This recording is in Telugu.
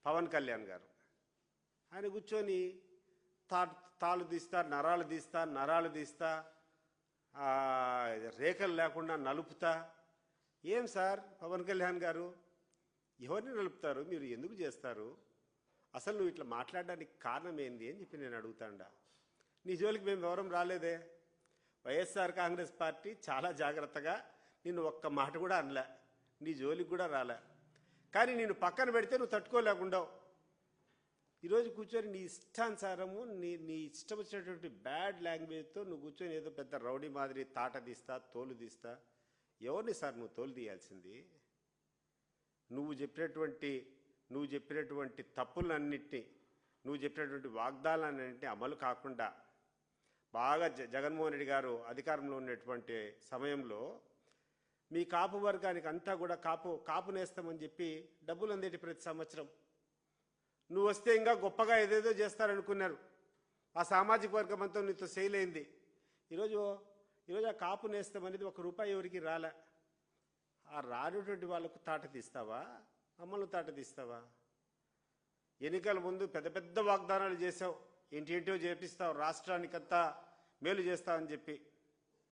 పవన్ కళ్యాణ్ గారు. ఆయన కూర్చొని తాళ్ళు తీస్తా, నరాలు తీస్తా, రేఖలు లేకుండా నలుపుతా. ఏం సార్ పవన్ కళ్యాణ్ గారు, ఎవరిని నలుపుతారు? మీరు ఎందుకు చేస్తారు? అసలు నువ్వు ఇట్లా మాట్లాడడానికి కారణం ఏంది అని చెప్పి నేను అడుగుతాండా. నీ జోలికి మేము ఎవరం రాలేదే. వైఎస్ఆర్ కాంగ్రెస్ పార్టీ చాలా జాగ్రత్తగా నిన్ను ఒక్క మాట కూడా అనలే, నీ జోలికి కూడా రాలే. కానీ నేను పక్కన పెడితే నువ్వు తట్టుకోలేకుండావు. ఈరోజు కూర్చొని నీ ఇష్టానుసారము నీ ఇష్టం వచ్చినటువంటి బ్యాడ్ లాంగ్వేజ్తో నువ్వు కూర్చొని ఏదో పెద్ద రౌడీ మాదిరి తాట తీస్తా, తోలు తీస్తా. ఎవరిని సార్ నువ్వు తోలు తీయాల్సింది? నువ్వు చెప్పినటువంటి తప్పులన్నింటినీ, నువ్వు చెప్పినటువంటి వాగ్దానాలన్నింటినీ అమలు కాకుండా బాగా జగన్మోహన్ రెడ్డి గారు అధికారంలో ఉన్నటువంటి సమయంలో మీ కాపు వర్గానికి అంతా కూడా కాపు నేస్తామని చెప్పి డబ్బులు అందేటి ప్రతి సంవత్సరం. నువ్వు వస్తే ఇంకా గొప్పగా ఏదేదో చేస్తారనుకున్నారు. ఆ సామాజిక వర్గం అంతా నీతో చేయలేంది. ఈరోజు ఆ కాపు నేస్తం అనేది ₹1 ఎవరికి రాలే. ఆ రానటువంటి వాళ్ళకు తాట తీస్తావా, అమ్మలు తాట తీస్తావా? ఎన్నికల ముందు పెద్ద పెద్ద వాగ్దానాలు చేసావు, ఏంటేంటో చేపిస్తావు, రాష్ట్రానికంతా మేలు చేస్తావని చెప్పి.